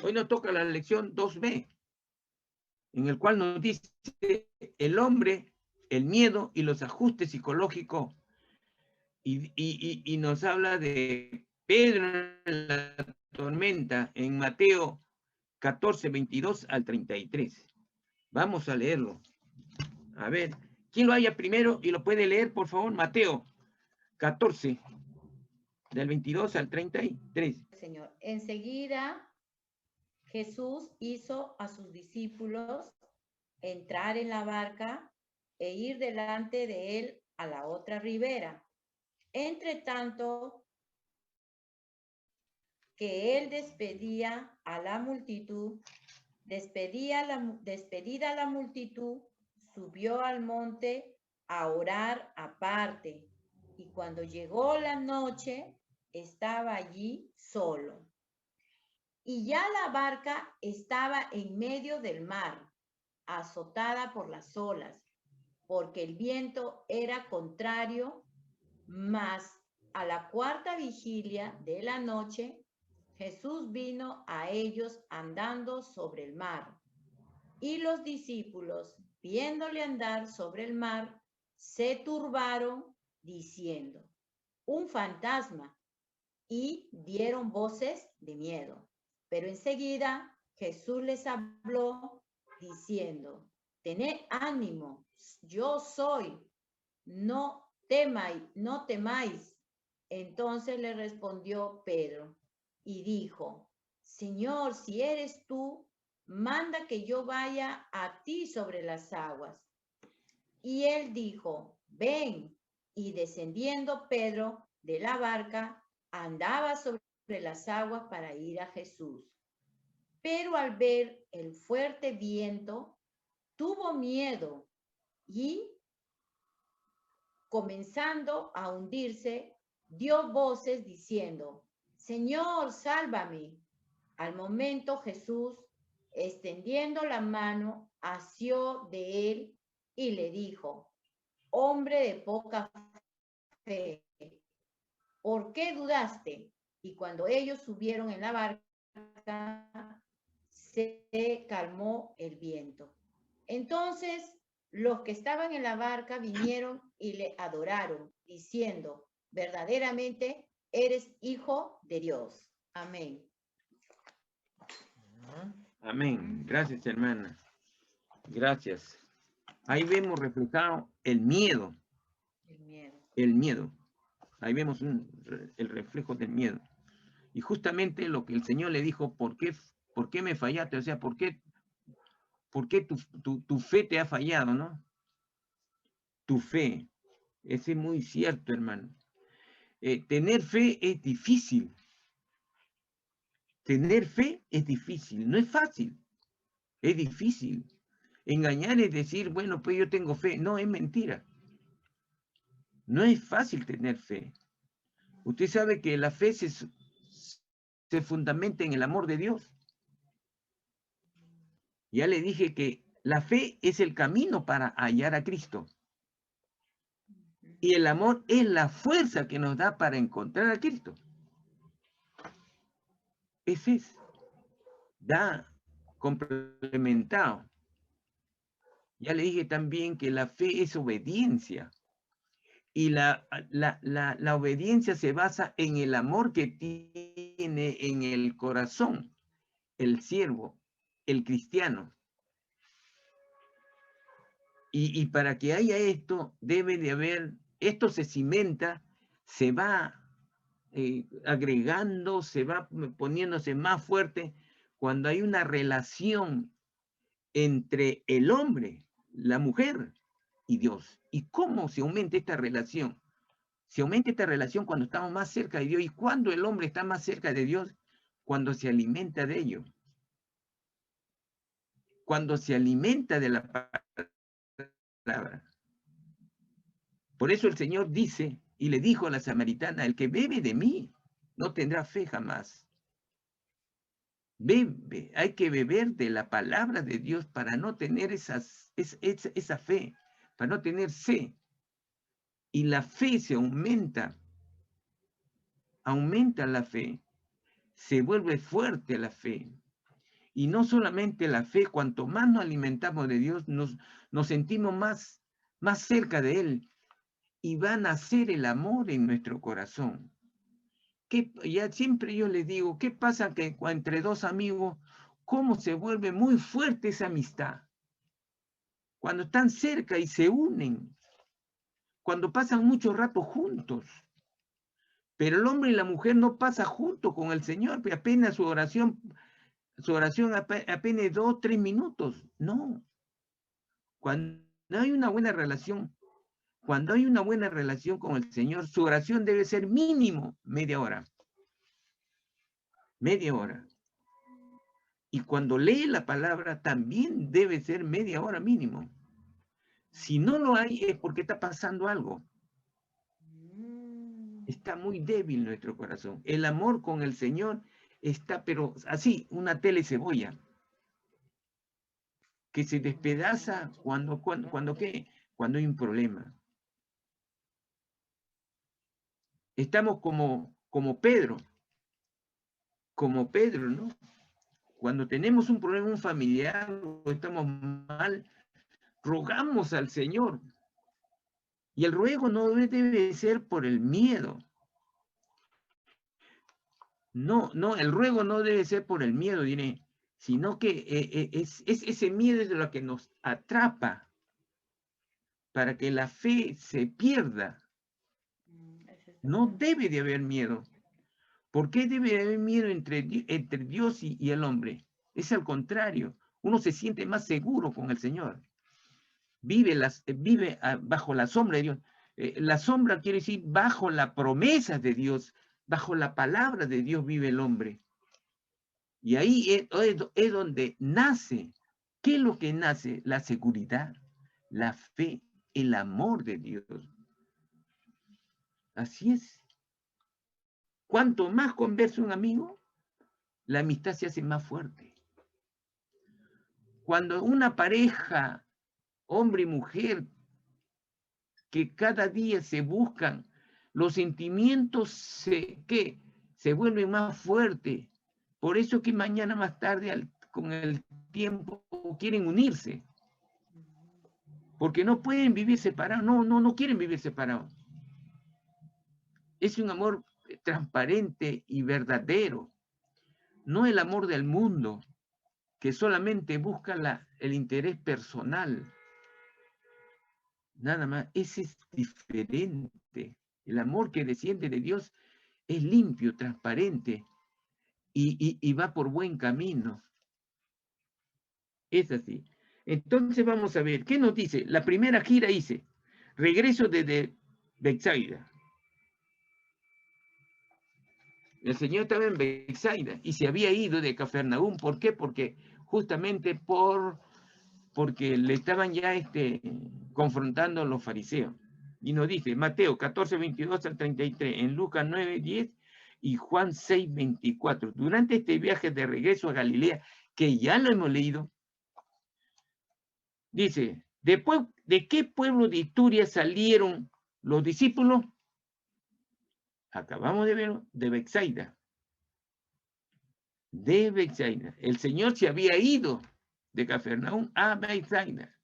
Hoy nos toca la lección 2b, en el cual nos dice el hombre, el miedo y los ajustes psicológicos, y nos habla de Pedro en la tormenta en Mateo 14, 22 al 33. Vamos a leerlo. A ver, ¿quién lo haya primero y lo puede leer, por favor? Mateo 14, del 22 al 33. Señor, enseguida Jesús hizo a sus discípulos entrar en la barca e ir delante de él a la otra ribera. Entre tanto que él despedía a la multitud, despedida la multitud, subió al monte a orar aparte, y cuando llegó la noche, estaba allí solo. Y ya la barca estaba en medio del mar, azotada por las olas, porque el viento era contrario, mas a la cuarta vigilia de la noche, Jesús vino a ellos andando sobre el mar. Y los discípulos, viéndole andar sobre el mar, se turbaron, diciendo, un fantasma, y dieron voces de miedo. Pero enseguida Jesús les habló, diciendo, tened ánimo, yo soy, no temáis. Entonces le respondió Pedro y dijo, Señor, si eres tú, manda que yo vaya a ti sobre las aguas. Y él dijo, ven. Y descendiendo Pedro de la barca, andaba sobre las aguas para ir a Jesús. Pero al ver el fuerte viento, tuvo miedo y, comenzando a hundirse, dio voces diciendo, Señor, sálvame. Al momento Jesús, extendiendo la mano, asió de él y le dijo, hombre de poca fe, ¿por qué dudaste? Y cuando ellos subieron en la barca, se calmó el viento. Entonces los que estaban en la barca vinieron y le adoraron, diciendo, verdaderamente eres hijo de Dios. Amén. Amén. Gracias, hermana. Gracias. Ahí vemos reflejado el miedo. El miedo. El miedo. Ahí vemos el reflejo del miedo. Y justamente lo que el Señor le dijo, ¿por qué me fallaste? O sea, ¿por qué tu fe te ha fallado, no? Tu fe. Ese es muy cierto, hermano. Tener fe es difícil. Tener fe es difícil. No es fácil. Es difícil. Engañar es decir, bueno, pues yo tengo fe. No, es mentira. No es fácil tener fe. Usted sabe que la fe se fundamenta en el amor de Dios. Ya le dije que la fe es el camino para hallar a Cristo. Y el amor es la fuerza que nos da para encontrar a Cristo. Ese es. Da complementado. Ya le dije también que la fe es obediencia. Y la obediencia se basa en el amor que tiene en el corazón el siervo, el cristiano. Y para que haya esto, debe de haber, esto se cimenta, se va agregando, se va poniéndose más fuerte cuando hay una relación entre el hombre, la mujer y Dios. ¿Y cómo se aumenta esta relación? Se aumenta esta relación cuando estamos más cerca de Dios. ¿Y cuando el hombre está más cerca de Dios? Cuando se alimenta de ello. Cuando se alimenta de la palabra. Por eso el Señor dice, y le dijo a la samaritana, el que bebe de mí no tendrá fe jamás. Bebe, hay que beber de la palabra de Dios para no tener esa fe, para no tener sed. Y la fe se aumenta la fe, se vuelve fuerte la fe. Y no solamente la fe, cuanto más nos alimentamos de Dios, nos sentimos más cerca de Él. Y va a nacer el amor en nuestro corazón. Ya siempre yo les digo, ¿qué pasa que entre dos amigos, cómo se vuelve muy fuerte esa amistad? Cuando están cerca y se unen, cuando pasan mucho rato juntos. Pero el hombre y la mujer no pasan juntos con el Señor, apenas su oración apenas 2 o 3 minutos. No. Cuando hay una buena relación, con el Señor, su oración debe ser mínimo media hora. Media hora. Y cuando lee la palabra, también debe ser media hora mínimo. Si no lo hay, es porque está pasando algo. Está muy débil nuestro corazón. El amor con el Señor está, pero así, una tele cebolla, que se despedaza cuando hay un problema. Estamos como Pedro, ¿no? Cuando tenemos un problema, un familiar, o estamos mal, rogamos al Señor. Y el ruego no debe ser por el miedo. No, el ruego no debe ser por el miedo, diré, sino que es ese miedo es lo que nos atrapa para que la fe se pierda. No debe de haber miedo. ¿Por qué debe de haber miedo entre Dios y el hombre? Es al contrario. Uno se siente más seguro con el Señor. Vive bajo la sombra de Dios. La sombra quiere decir bajo la promesa de Dios, bajo la palabra de Dios vive el hombre. Y ahí es donde nace. ¿Qué es lo que nace? La seguridad, la fe, el amor de Dios. Así es. Cuanto más conversa un amigo, la amistad se hace más fuerte. Cuando una pareja, hombre y mujer, que cada día se buscan, los sentimientos se vuelven más fuertes. Por eso que mañana más tarde, con el tiempo, quieren unirse. Porque no pueden vivir separados. No quieren vivir separados. Es un amor transparente y verdadero. No el amor del mundo, que solamente busca el interés personal. Nada más. Ese es diferente. El amor que desciende de Dios es limpio, transparente y va por buen camino. Es así. Entonces vamos a ver, ¿qué nos dice? La primera gira dice, regreso desde Betsaida. El Señor estaba en Betsaida y se había ido de Cafarnaúm. ¿Por qué? Porque justamente porque le estaban ya confrontando a los fariseos. Y nos dice Mateo 14, 22 al 33, en Lucas 9, 10 y Juan 6, 24. Durante este viaje de regreso a Galilea, que ya lo hemos leído, dice, después, ¿de qué pueblo de Ituria salieron los discípulos? Acabamos de verlo, de Betsaida. De Betsaida. El Señor se había ido de Cafarnaúm a Betsaida.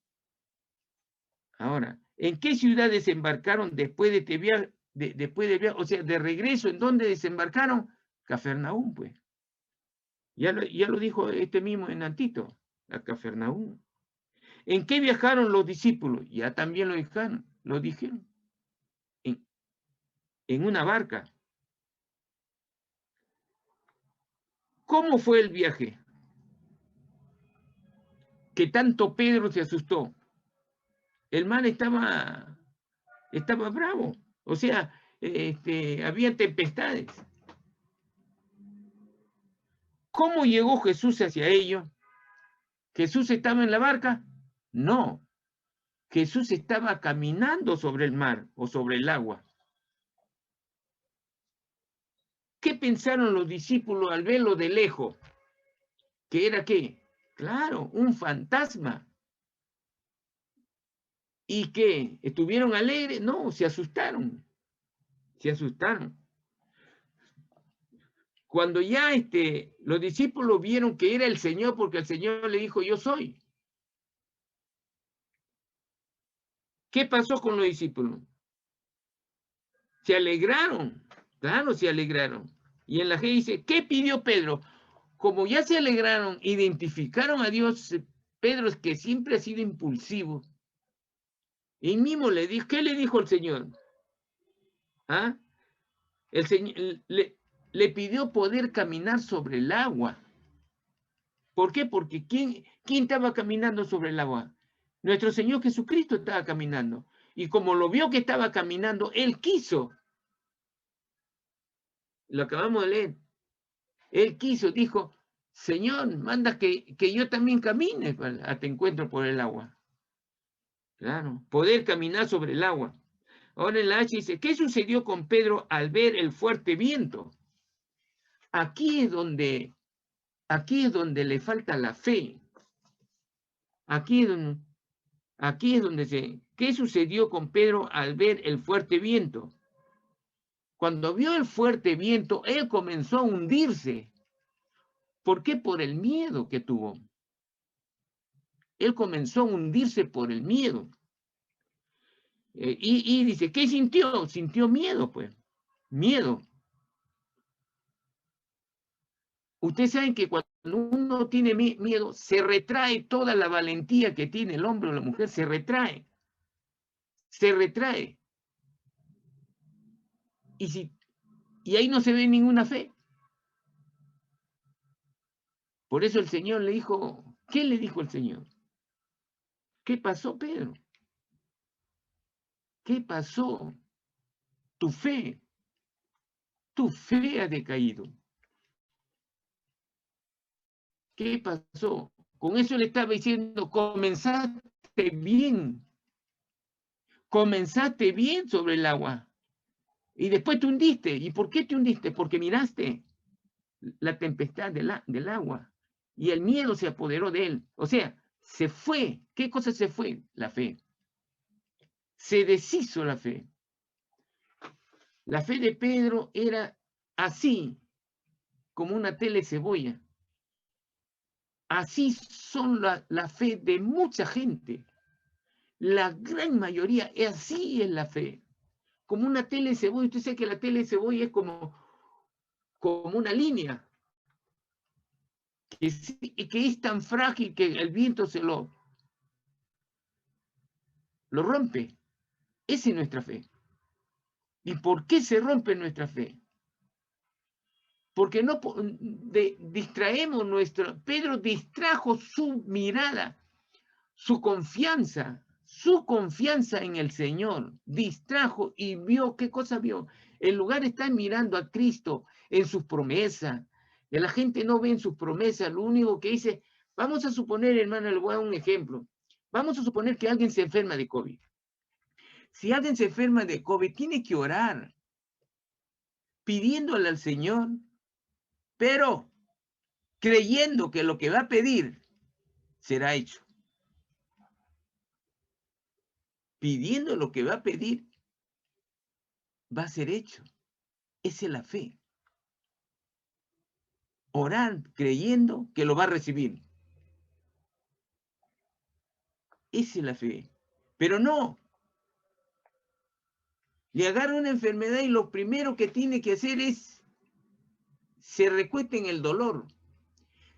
Ahora, ¿en qué ciudad desembarcaron después de este viaje? Después del viaje, o sea, de regreso, ¿en dónde desembarcaron? Cafarnaúm, pues. Ya lo dijo mismo en Antito, a Cafarnaúm. ¿En qué viajaron los discípulos? Ya también lo dijeron. En una barca. ¿Cómo fue el viaje? Que tanto Pedro se asustó. El mar estaba bravo. O sea, había tempestades. ¿Cómo llegó Jesús hacia ellos? ¿Jesús estaba en la barca? No. Jesús estaba caminando sobre el mar o sobre el agua. ¿Qué pensaron los discípulos al verlo de lejos? ¿Que era qué? Claro, un fantasma. ¿Y qué? ¿Estuvieron alegres? No, se asustaron. Se asustaron. cuando ya los discípulos vieron que era el Señor, porque el Señor le dijo, yo soy. ¿Qué pasó con los discípulos? Se alegraron, claro, se alegraron. Y en la G dice, ¿qué pidió Pedro? Como ya se alegraron, identificaron a Dios, Pedro es que siempre ha sido impulsivo. Y mismo le dijo, ¿qué le dijo el Señor? ¿Ah? El Señor le pidió poder caminar sobre el agua. ¿Por qué? Porque ¿quién estaba caminando sobre el agua? Nuestro Señor Jesucristo estaba caminando. Y como lo vio que estaba caminando, Él quiso. Lo acabamos de leer. Él quiso, dijo, Señor, manda que yo también camine a te encuentro por el agua. Claro, poder caminar sobre el agua. Ahora en la H dice, ¿qué sucedió con Pedro al ver el fuerte viento? Aquí es donde le falta la fe. Aquí es donde ¿qué sucedió con Pedro al ver el fuerte viento? Cuando vio el fuerte viento, él comenzó a hundirse. ¿Por qué? Por el miedo que tuvo. Él comenzó a hundirse por el miedo. Y dice, ¿qué sintió? Sintió miedo, pues. Miedo. Ustedes saben que cuando uno tiene miedo, se retrae toda la valentía que tiene el hombre o la mujer, se retrae. Se retrae. Y ahí no se ve ninguna fe. Por eso el Señor le dijo, ¿qué le dijo el Señor? ¿Qué pasó, Pedro? ¿Qué pasó? Tu fe ha decaído. ¿Qué pasó? Con eso le estaba diciendo, comenzaste bien sobre el agua y después te hundiste. ¿Y por qué te hundiste? Porque miraste la tempestad del agua y el miedo se apoderó de él. O sea, se fue. ¿Qué cosa se fue? La fe. Se deshizo la fe. La fe de Pedro era así, como una tele cebolla. Así son la fe de mucha gente. La gran mayoría, así es la fe. Como una tele cebolla. Usted sabe que la tele cebolla es como una línea. Que es tan frágil que el viento se lo rompe. Esa es nuestra fe. ¿Y por qué se rompe nuestra fe? Porque no distraemos Pedro distrajo su mirada, su confianza en el Señor. Distrajo y vio, ¿qué cosa vio? En lugar de estar mirando a Cristo en sus promesas, y la gente no ve en sus promesas, lo único que dice, vamos a suponer, hermano, le voy a dar un ejemplo. Vamos a suponer que alguien se enferma de COVID. Si alguien se enferma de COVID, tiene que orar, pidiéndole al Señor, pero creyendo que lo que va a pedir será hecho. Pidiendo lo que va a pedir, va a ser hecho. Esa es la fe. Orar creyendo que lo va a recibir. Esa es la fe. Pero no. Le agarra una enfermedad y lo primero que tiene que hacer es se recuesta en el dolor.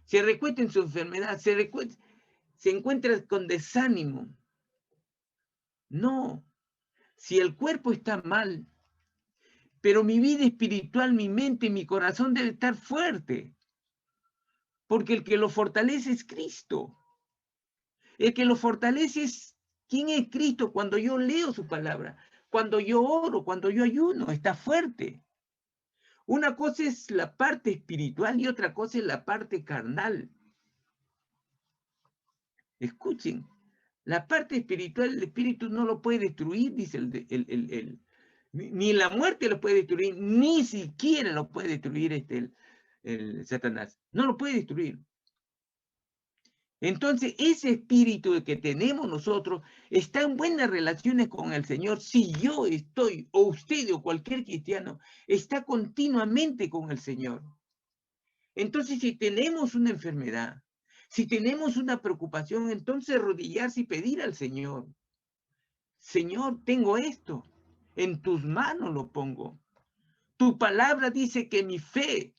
Se recuesta en su enfermedad. Se encuentra con desánimo. No. Si el cuerpo está mal, pero mi vida espiritual, mi mente, mi corazón debe estar fuerte. Porque el que lo fortalece es Cristo. El que lo fortalece es, ¿quién es Cristo? Cuando yo leo su palabra, cuando yo oro, cuando yo ayuno, está fuerte. Una cosa es la parte espiritual y otra cosa es la parte carnal. Escuchen, la parte espiritual, el espíritu no lo puede destruir, dice ni la muerte lo puede destruir, ni siquiera lo puede destruir el Satanás. No lo puede destruir. Entonces, ese espíritu que tenemos nosotros está en buenas relaciones con el Señor. Si yo estoy, o usted, o cualquier cristiano, está continuamente con el Señor. Entonces, si tenemos una enfermedad, si tenemos una preocupación, entonces arrodillarse y pedir al Señor. Señor, tengo esto, en tus manos lo pongo. Tu palabra dice que mi fe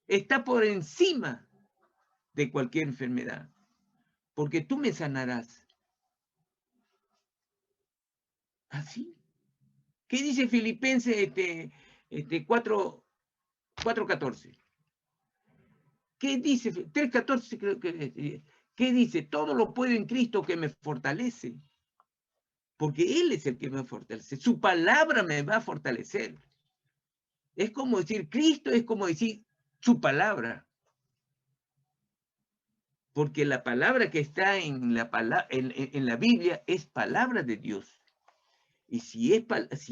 está por encima de cualquier enfermedad, porque tú me sanarás. Así. ¿Qué dice Filipenses 4:14? ¿Qué dice? 3:14 creo que. ¿Qué dice? Todo lo puedo en Cristo que me fortalece. Porque Él es el que me fortalece. Su palabra me va a fortalecer. Es como decir Cristo, es como decir su palabra. Porque la palabra que está en la Biblia es palabra de Dios. Y si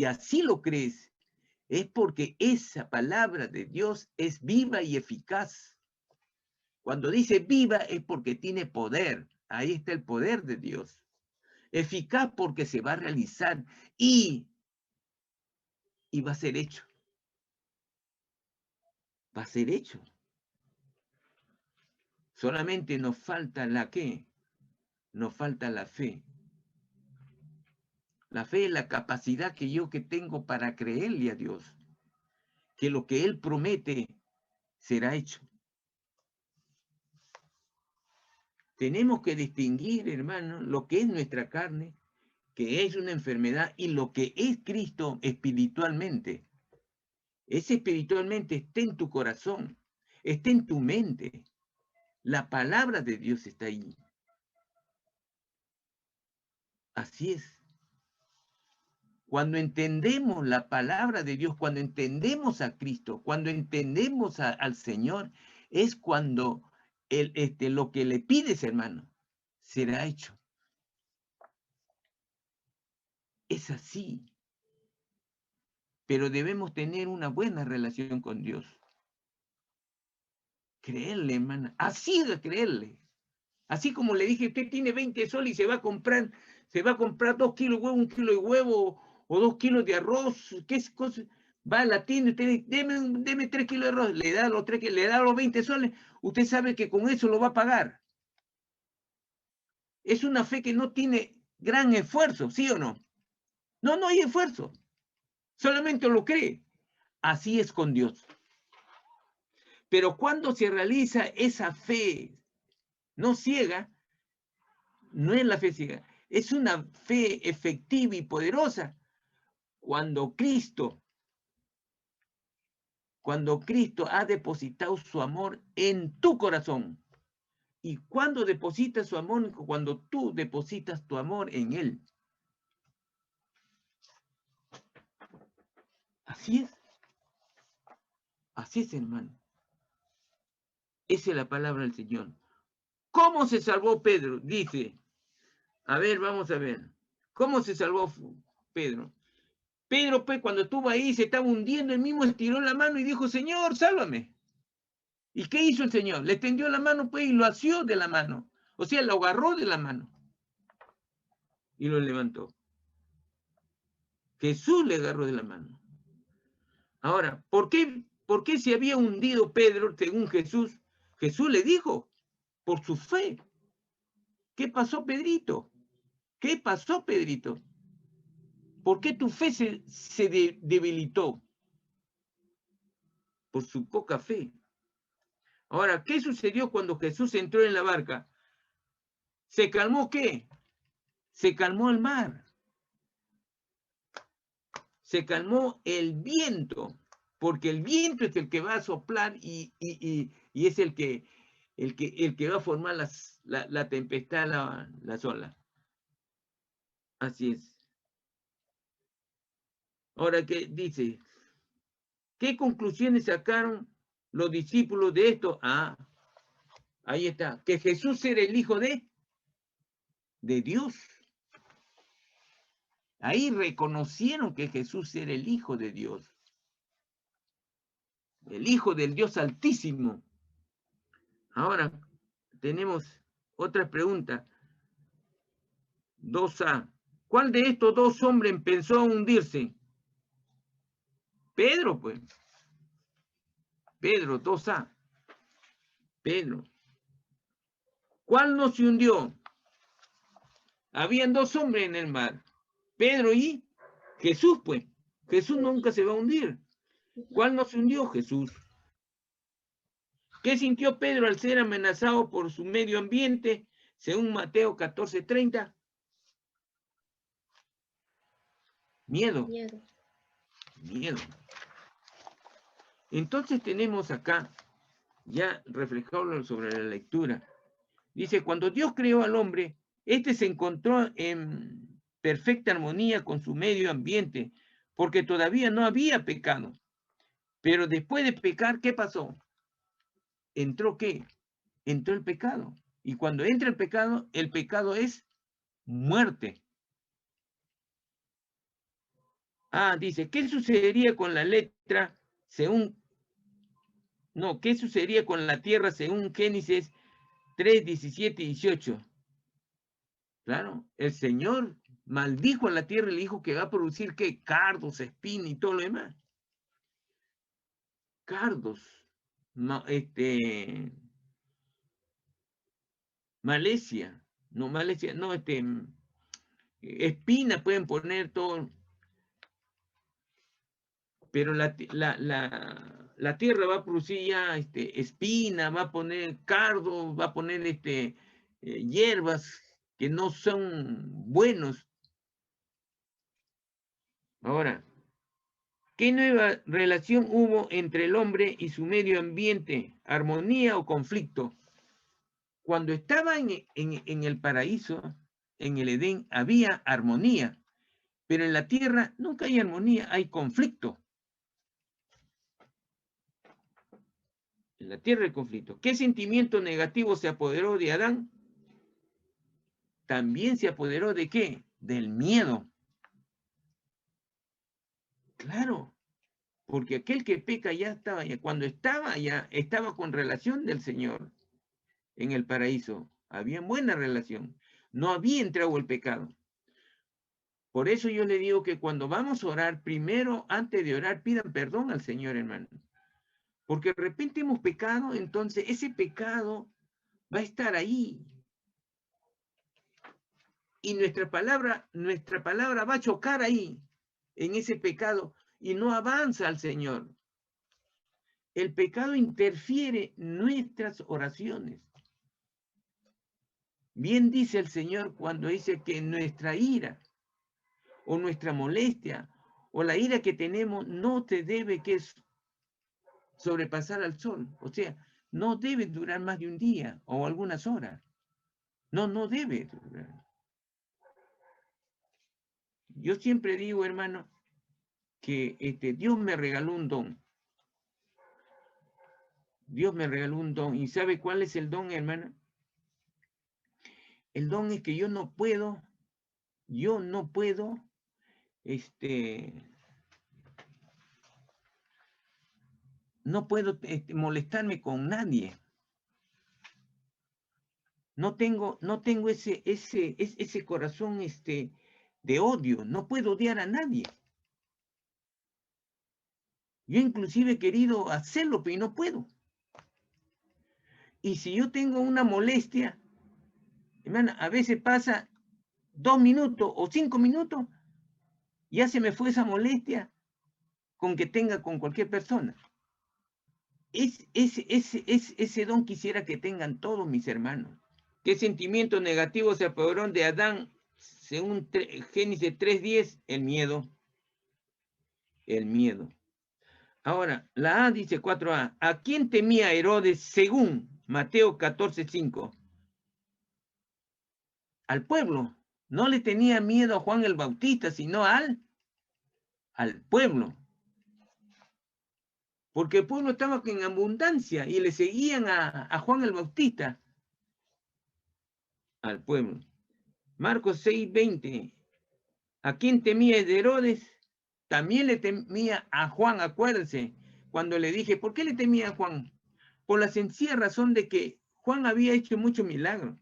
así lo crees, es porque esa palabra de Dios es viva y eficaz. Cuando dice viva es porque tiene poder. Ahí está el poder de Dios. Eficaz porque se va a realizar y va a ser hecho. Va a ser hecho. Solamente nos falta la ¿qué? Nos falta la fe. La fe es la capacidad que tengo para creerle a Dios. Que lo que Él promete será hecho. Tenemos que distinguir, hermano, lo que es nuestra carne, que es una enfermedad, y lo que es Cristo espiritualmente. Ese espiritualmente está en tu corazón, está en tu mente. La palabra de Dios está ahí. Así es. Cuando entendemos la palabra de Dios, cuando entendemos a Cristo, cuando entendemos al Señor, es cuando lo que le pides, hermano, será hecho. Es así. Pero debemos tener una buena relación con Dios. Creerle, hermana. Así de creerle. Así como le dije, usted tiene 20 soles y se va a comprar 2 kilos de huevo, 1 kilo de huevo o 2 kilos de arroz. ¿Qué es cosa? Va a la tienda y usted dice, deme 3 kilos de arroz. Le da los 20 soles. Usted sabe que con eso lo va a pagar. Es una fe que no tiene gran esfuerzo, ¿sí o no? No hay esfuerzo. Solamente lo cree. Así es con Dios. Pero cuando se realiza esa fe no ciega, no es la fe ciega, es una fe efectiva y poderosa cuando Cristo ha depositado su amor en tu corazón. Y cuando depositas su amor, cuando tú depositas tu amor en Él. Así es. Así es, hermano. Esa es la palabra del Señor. ¿Cómo se salvó Pedro? Dice, a ver, vamos a ver. ¿Cómo se salvó Pedro? Pedro, pues, cuando estuvo ahí, se estaba hundiendo, él mismo estiró la mano y dijo, Señor, sálvame. ¿Y qué hizo el Señor? Le tendió la mano, pues, y lo asió de la mano. O sea, lo agarró de la mano. Y lo levantó. Jesús le agarró de la mano. Ahora, ¿por qué se había hundido Pedro, según Jesús? Jesús le dijo, por su fe. ¿Qué pasó, Pedrito? ¿Qué pasó, Pedrito? ¿Por qué tu fe se debilitó? Por su poca fe. Ahora, ¿qué sucedió cuando Jesús entró en la barca? ¿Se calmó qué? Se calmó el mar. Se calmó el viento, porque el viento es el que va a soplar y es el que va a formar la tempestad, las olas. Así es. Ahora, ¿qué dice? ¿Qué conclusiones sacaron los discípulos de esto? Ah, ahí está. Que Jesús era el Hijo de Dios. Ahí reconocieron que Jesús era el Hijo de Dios. El Hijo del Dios Altísimo. Ahora tenemos otra pregunta. 2A. ¿Cuál de estos dos hombres empezó a hundirse? Pedro, pues. Pedro, 2A. Pedro. ¿Cuál no se hundió? Habían dos hombres en el mar, Pedro y Jesús, pues. Jesús nunca se va a hundir. ¿Cuál no se hundió? Jesús. ¿Qué sintió Pedro al ser amenazado por su medio ambiente? Según Mateo 14:30. Miedo. Miedo. Entonces tenemos acá, ya reflejado sobre la lectura, dice, cuando Dios creó al hombre, este se encontró en perfecta armonía con su medio ambiente, porque todavía no había pecado. Pero después de pecar, ¿qué pasó? ¿Entró qué? Entró el pecado. Y cuando entra el pecado es muerte. Ah, dice, ¿qué sucedería con la letra según... No, ¿qué sucedería con la tierra según Génesis 3, 17 y 18? Claro, el Señor maldijo a la tierra y le dijo que va a producir, ¿qué? Cardos, espinas y todo lo demás. Cardos, Malesia, espina pueden poner todo, pero la tierra va a producir ya espina, va a poner cardo, va a poner hierbas que no son buenos. Ahora, ¿qué nueva relación hubo entre el hombre y su medio ambiente? ¿Armonía o conflicto? Cuando estaba en el paraíso, en el Edén, había armonía, pero en la tierra nunca hay armonía, hay conflicto. En la tierra hay conflicto. ¿Qué sentimiento negativo se apoderó de Adán? También se apoderó ¿de qué? Del miedo. Claro, porque aquel que peca ya estaba, cuando estaba con relación del Señor en el paraíso. Había buena relación. No había entrado el pecado. Por eso yo le digo que cuando vamos a orar, primero, antes de orar, pidan perdón al Señor, hermano. Porque de repente hemos pecado, entonces ese pecado va a estar ahí. Y nuestra palabra va a chocar ahí, en ese pecado, y no avanza al Señor. El pecado interfiere en nuestras oraciones. Bien dice el Señor cuando dice que nuestra ira o nuestra molestia o la ira que tenemos no te debe que sobrepasar al sol. O sea, no debe durar más de un día o algunas horas. No debe durar. Yo siempre digo, hermano, que Dios me regaló un don. Dios me regaló un don. ¿Y sabe cuál es el don, hermano? El don es que yo no puedo molestarme con nadie. No tengo ese corazón de odio. No puedo odiar a nadie. Yo inclusive he querido hacerlo, pero no puedo. Y si yo tengo una molestia, hermano, a veces pasa 2 minutos o 5 minutos, ya se me fue esa molestia con que tenga con cualquier persona. Ese don quisiera que tengan todos mis hermanos. ¿Qué sentimiento negativo se apoderó de Adán? Según Génesis 3:10, el miedo. El miedo. Ahora, la A dice 4A. ¿A quién temía Herodes según Mateo 14:5? Al pueblo. No le tenía miedo a Juan el Bautista, sino al pueblo. Porque el pueblo estaba en abundancia y le seguían a Juan el Bautista. Al pueblo. Marcos 6:20. ¿A quién temía de Herodes? También le temía a Juan, acuérdense, cuando le dije, ¿por qué le temía a Juan? Por la sencilla razón de que Juan había hecho mucho milagro.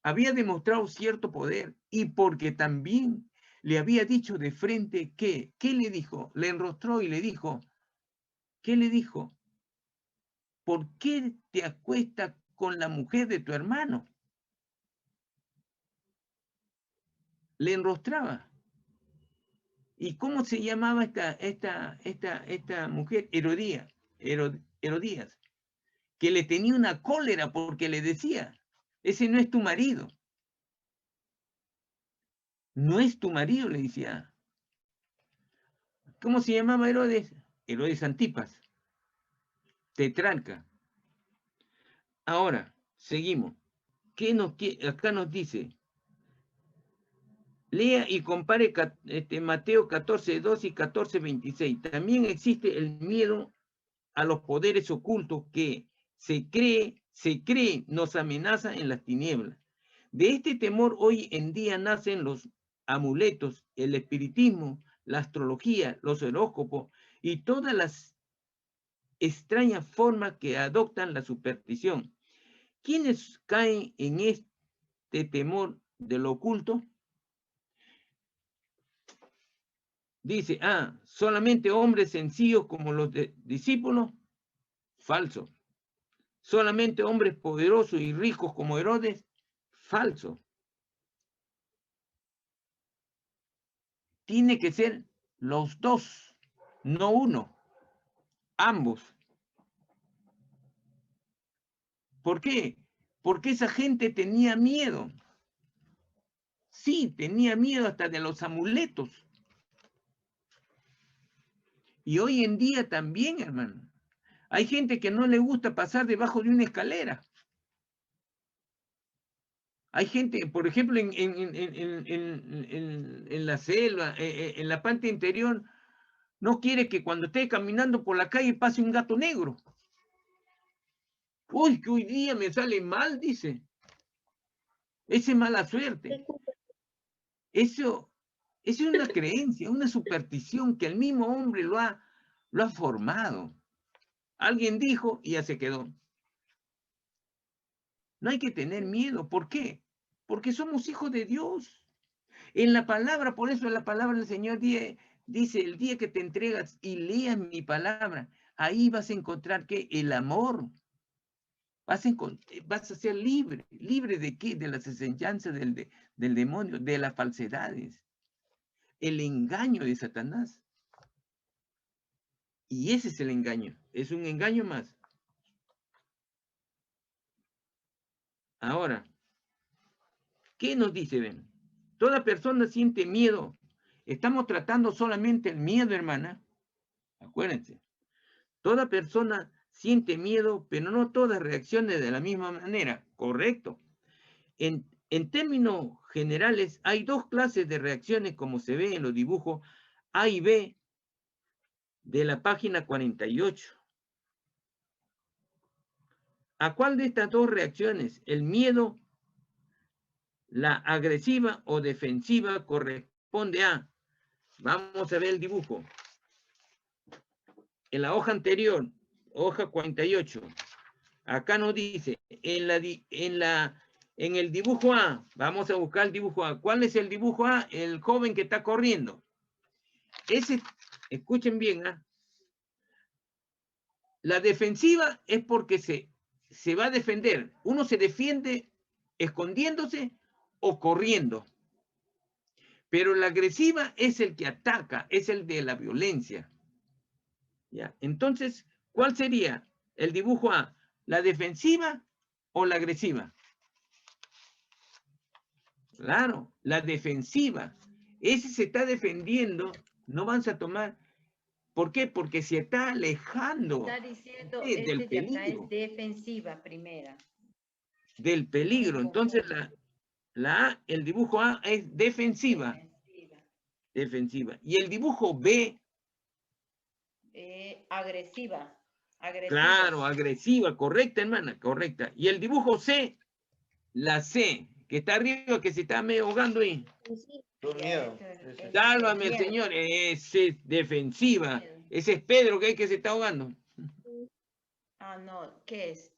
Había demostrado cierto poder y porque también le había dicho de frente ¿qué le dijo? Le enrostró y le dijo ¿qué le dijo? ¿Por qué te acuestas con la mujer de tu hermano? Le enrostraba. ¿Y cómo se llamaba esta mujer? Herodías, que le tenía una cólera porque le decía, ese no es tu marido. No es tu marido, le decía. ¿Cómo se llamaba Herodes? Herodes Antipas, tetrarca. Ahora, seguimos. Acá nos dice? Lea y compare Mateo 14:2 y 14:26. También existe el miedo a los poderes ocultos que se cree nos amenaza en las tinieblas. De este temor hoy en día nacen los amuletos, el espiritismo, la astrología, los horóscopos y todas las extrañas formas que adoptan la superstición. ¿Quiénes caen en este temor de lo oculto? Dice, solamente hombres sencillos como los discípulos. Falso. Solamente hombres poderosos y ricos como Herodes. Falso. Tiene que ser los dos, no uno. Ambos. ¿Por qué? Porque esa gente tenía miedo. Sí, tenía miedo hasta de los amuletos. Y hoy en día también, hermano. Hay gente que no le gusta pasar debajo de una escalera. Hay gente, por ejemplo, en la selva, en la parte interior, no quiere que cuando esté caminando por la calle pase un gato negro. Uy, que hoy día me sale mal, dice. Esa es mala suerte. Eso es una creencia, una superstición que el mismo hombre lo ha formado. Alguien dijo y ya se quedó. No hay que tener miedo. ¿Por qué? Porque somos hijos de Dios. En la palabra, por eso en la palabra del Señor dice, el día que te entregas y leas mi palabra, ahí vas a encontrar que el amor, vas a ser libre. ¿Libre de qué? De las enseñanzas del demonio, de las falsedades, el engaño de Satanás. Y ese es el engaño, es un engaño más. Ahora, ¿qué nos dice? Ven, toda persona siente miedo. Estamos tratando solamente el miedo, hermana. Acuérdense. Toda persona siente miedo, pero no todas reaccionan de la misma manera. Correcto. En términos generales, hay dos clases de reacciones, como se ve en los dibujos A y B de la página 48. ¿A cuál de estas dos reacciones, el miedo, la agresiva o defensiva, corresponde a? Vamos a ver el dibujo. En la hoja anterior, hoja 48, acá nos dice, en el dibujo A, vamos a buscar el dibujo A. ¿Cuál es el dibujo A? El joven que está corriendo. Ese, escuchen bien, la defensiva es porque se va a defender. Uno se defiende escondiéndose o corriendo. Pero la agresiva es el que ataca, es el de la violencia. ¿Ya? Entonces, ¿cuál sería el dibujo A? ¿La defensiva o la agresiva? Claro, la defensiva. Ese se está defendiendo, no vas a tomar. ¿Por qué? Porque se está alejando Está diciendo, del de acá peligro. es defensiva primera. Del peligro. Entonces, el dibujo A es defensiva. Defensiva. Y el dibujo B. Agresiva. Claro, agresiva, correcta, hermana, correcta. Y el dibujo C, la C, que está arriba, que se está medio ahogando ahí. Miedo. Sálvame, Señor. Ese es defensiva. Ese es Pedro que se está ahogando. No, ¿qué es?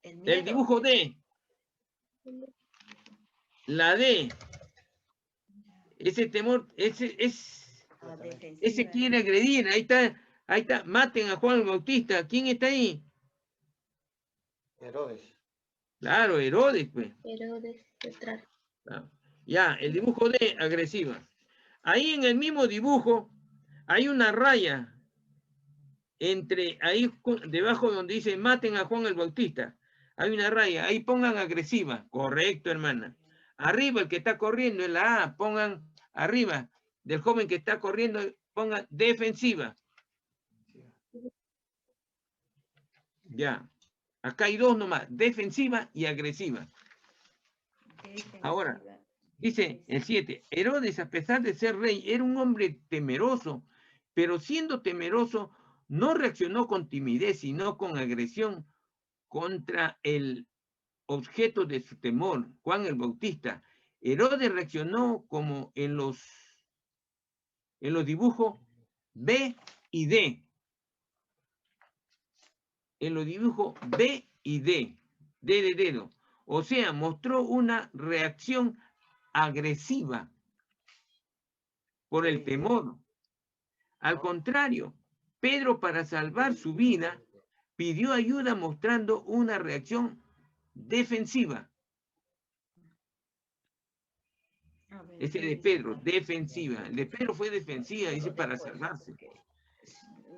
El miedo. El dibujo D. La D. Ese temor, ese quiere agredir. Ahí está Ahí está, maten a Juan el Bautista. ¿Quién está ahí? Herodes. Claro, Herodes, pues. Herodes, detrás. Claro. Ya, el dibujo de agresiva. Ahí en el mismo dibujo hay una raya entre, ahí debajo donde dice maten a Juan el Bautista. Hay una raya, ahí pongan agresiva. Correcto, hermana. Arriba el que está corriendo en la A, pongan arriba del joven que está corriendo, pongan defensiva. Ya. Acá hay dos nomás, defensiva y agresiva. Ahora, dice el 7, Herodes, a pesar de ser rey, era un hombre temeroso, pero siendo temeroso, no reaccionó con timidez, sino con agresión contra el objeto de su temor, Juan el Bautista. Herodes reaccionó como en los dibujos B y D. En los dibujos B y D, D de dedo. O sea, mostró una reacción agresiva por el temor. Al contrario, Pedro, para salvar su vida, pidió ayuda mostrando una reacción defensiva. Ese de Pedro, defensiva. El de Pedro fue defensiva, dice, para salvarse.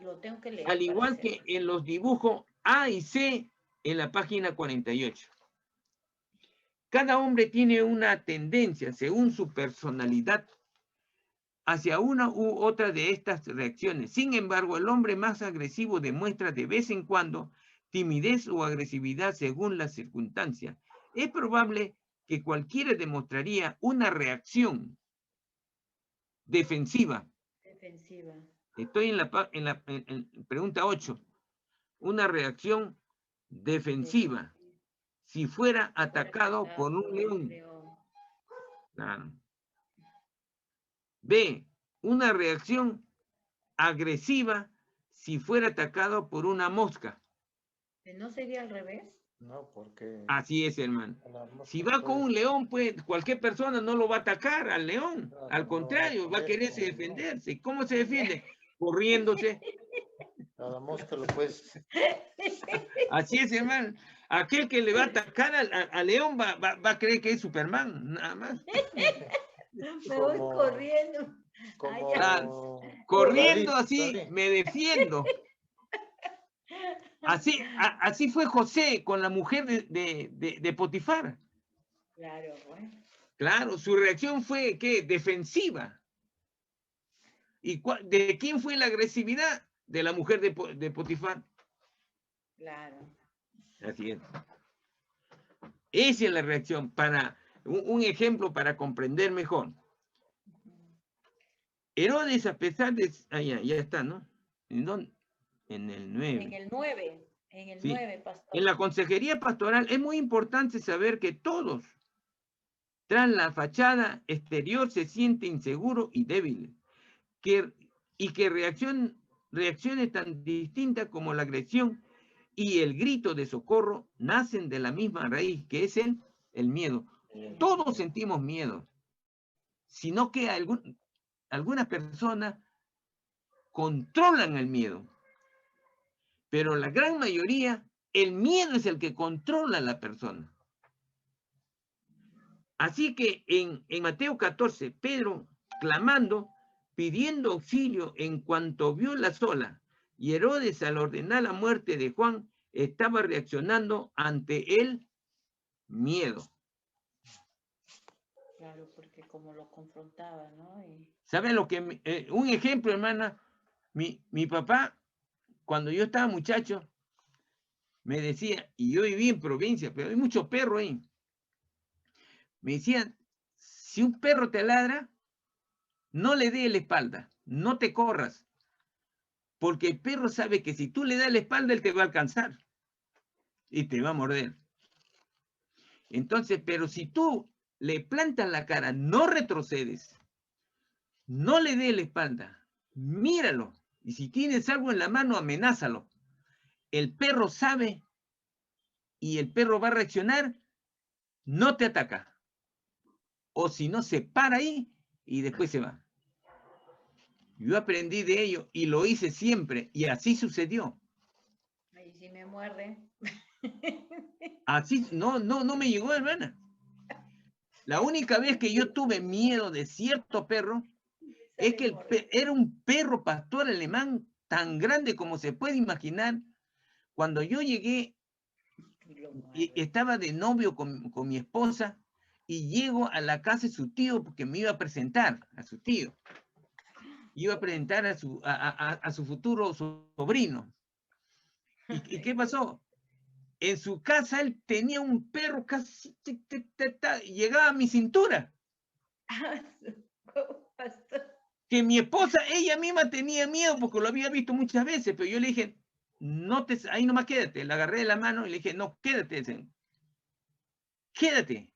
Lo tengo que leer. Al igual que en los dibujos A y C en la página 48. Cada hombre tiene una tendencia, según su personalidad, hacia una u otra de estas reacciones. Sin embargo, el hombre más agresivo demuestra de vez en cuando timidez o agresividad según las circunstancias. Es probable que cualquiera demostraría una reacción defensiva. Estoy en la pregunta 8. Una reacción defensiva. Si fuera atacado por un león. Claro. B, una reacción agresiva si fuera atacado por una mosca. ¿No sería al revés? No, porque... Así es, hermano. Si va con un león, pues cualquier persona no lo va a atacar al león. Al contrario, va a quererse defenderse. ¿Cómo se defiende? Corriéndose. Cada mosca lo puedes... Así es, hermano. Aquel que le va a atacar al león va a creer que es Superman, nada más. Me voy corriendo. Claro, corriendo así, me defiendo. Así fue José con la mujer de Potifar. Claro, bueno. Claro, su reacción fue, ¿qué? Defensiva. ¿Y de quién fue la agresividad? De la mujer de Potifar. Claro. Así es. Esa es la reacción, para un ejemplo para comprender mejor. Herodes, a pesar de... ya está, ¿no? ¿En dónde? En el 9. En el 9. En el 9, pastor. En la consejería pastoral es muy importante saber que todos, tras la fachada exterior, se siente inseguro y débil. Y que reacciones tan distintas como la agresión y el grito de socorro nacen de la misma raíz, que es el miedo. Todos sentimos miedo, sino que algunas personas controlan el miedo, pero la gran mayoría, el miedo es el que controla a la persona. Así que en Mateo 14, Pedro, clamando, pidiendo auxilio en cuanto vio la sola, y Herodes, al ordenar la muerte de Juan, estaba reaccionando ante el miedo. Claro, porque como lo confrontaba, ¿no? ¿Saben lo que? Un ejemplo, hermana, mi papá, cuando yo estaba muchacho, me decía, y yo vivía en provincia, pero hay muchos perros ahí. Me decían, si un perro te ladra, no le dé la espalda, no te corras, porque el perro sabe que si tú le das la espalda, él te va a alcanzar y te va a morder. Entonces, pero si tú le plantas la cara, no retrocedes, no le des la espalda, míralo, y si tienes algo en la mano, amenázalo. El perro sabe y el perro va a reaccionar, no te ataca. O si no, se para ahí y después se va. Yo aprendí de ello y lo hice siempre, y así sucedió. Ahí sí me muerde. Así, no me llegó, hermana. La única vez que yo tuve miedo de cierto perro es que era un perro pastor alemán tan grande como se puede imaginar. Cuando yo llegué, y estaba de novio con mi esposa, y llego a la casa de su tío porque me iba a presentar a su tío. Iba a presentar a su futuro sobrino. ¿Y qué pasó? En su casa él tenía un perro casi, llegaba a mi cintura. Que mi esposa, ella misma tenía miedo porque lo había visto muchas veces, pero yo le dije, ahí nomás quédate. Le agarré de la mano y le dije, no, quédate. Quédate.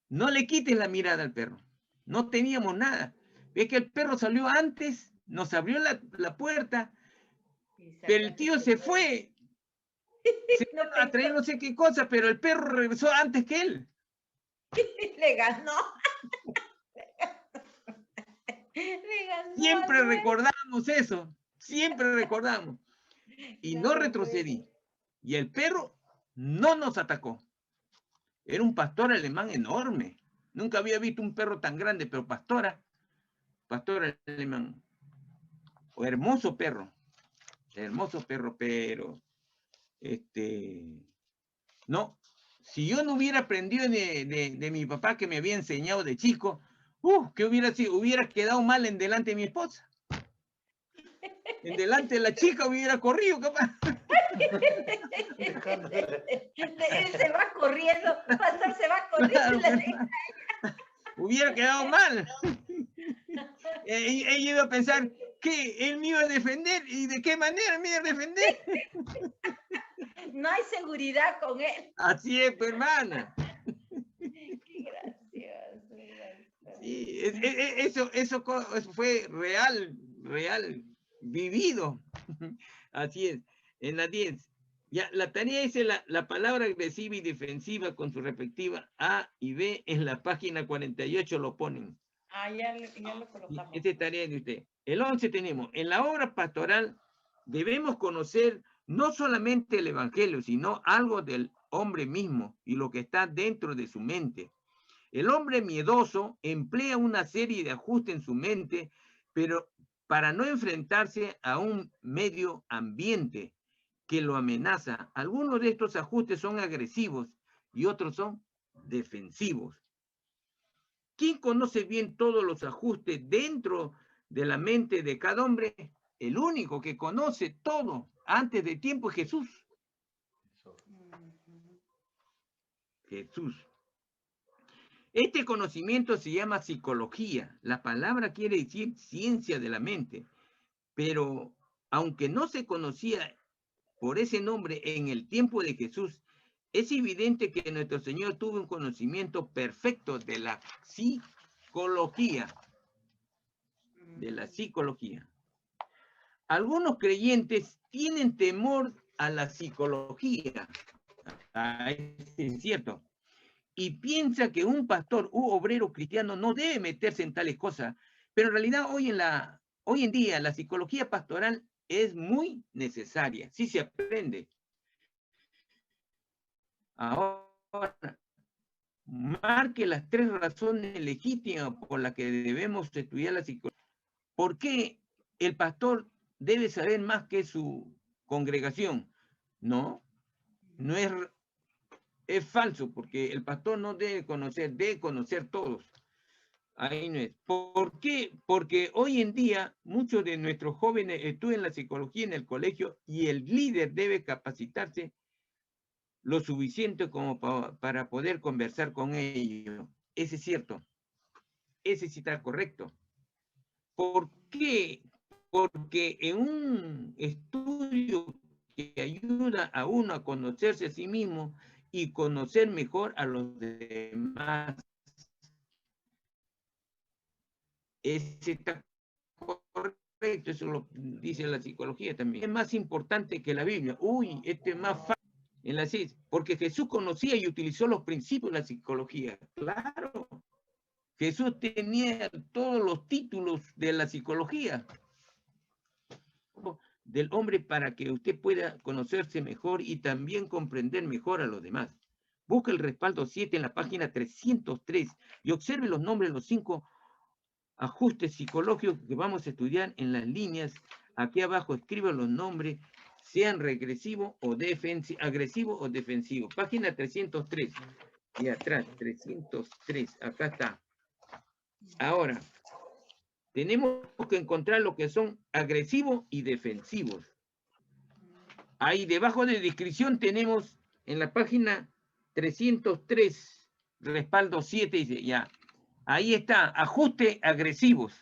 No le quites la mirada al perro. No teníamos nada. Ve que el perro salió antes, nos abrió la puerta, pero el tío se fue. Se no a traer no sé qué cosa, pero el perro regresó antes que él. Le ganó. Le ganó. Siempre recordamos eso. Siempre recordamos. Y no retrocedí. Y el perro no nos atacó. Era un pastor alemán enorme. Nunca había visto un perro tan grande, pero pastor alemán. O hermoso perro, pero no, si yo no hubiera aprendido de mi papá que me había enseñado de chico, que hubiera quedado mal en delante de mi esposa. En delante de la chica hubiera corrido, capaz. Él se va corriendo, pastor se va corriendo. Claro, hubiera quedado mal. Ella iba a pensar que él me iba a defender y de qué manera me iba a defender. No hay seguridad con él. Así es, pues, hermana. Qué gracioso. Sí, eso fue real vivido. Así es. En la 10. Ya, la tarea dice la palabra agresiva y defensiva con su respectiva A y B en la página 48 lo ponen. Ya lo colocamos. Esta es tarea de usted. El 11 tenemos, en la obra pastoral debemos conocer no solamente el evangelio, sino algo del hombre mismo y lo que está dentro de su mente. El hombre miedoso emplea una serie de ajustes en su mente, pero para no enfrentarse a un medio ambiente que lo amenaza. Algunos de estos ajustes son agresivos y otros son defensivos. ¿Quién conoce bien todos los ajustes dentro de la mente de cada hombre? El único que conoce todo antes de tiempo es Jesús. Jesús. Este conocimiento se llama psicología. La palabra quiere decir ciencia de la mente. Pero aunque no se conocía por ese nombre en el tiempo de Jesús, es evidente que nuestro Señor tuvo un conocimiento perfecto de la psicología. De la psicología. Algunos creyentes tienen temor a la psicología. Es cierto. Y piensa que un pastor u obrero cristiano no debe meterse en tales cosas. Pero en realidad hoy en día la psicología pastoral es muy necesaria. Sí se aprende. Ahora, marque las 3 razones legítimas por las que debemos estudiar la psicología. ¿Por qué el pastor debe saber más que su congregación? No es falso, porque el pastor no debe conocer todos. Ahí no es. ¿Por qué? Porque hoy en día muchos de nuestros jóvenes estudian la psicología en el colegio y el líder debe capacitarse lo suficiente como para poder conversar con ellos. Ese es cierto. Ese sí está correcto. ¿Por qué? Porque en un estudio que ayuda a uno a conocerse a sí mismo y conocer mejor a los demás, ese está correcto, eso lo dice la psicología también. Es más importante que la Biblia. Este es más fácil en la ciencia, porque Jesús conocía y utilizó los principios de la psicología. Claro, Jesús tenía todos los títulos de la psicología del hombre para que usted pueda conocerse mejor y también comprender mejor a los demás. Busca el respaldo 7 en la página 303 y observe los nombres de los 5 ajustes psicológicos que vamos a estudiar en las líneas. Aquí abajo escriba los nombres, sean agresivo o defensivo. Página 303. Y atrás, 303. Acá está. Ahora, tenemos que encontrar lo que son agresivos y defensivos. Ahí debajo de descripción tenemos en la página 303, respaldo 7, dice ya. Ahí está, ajuste agresivos.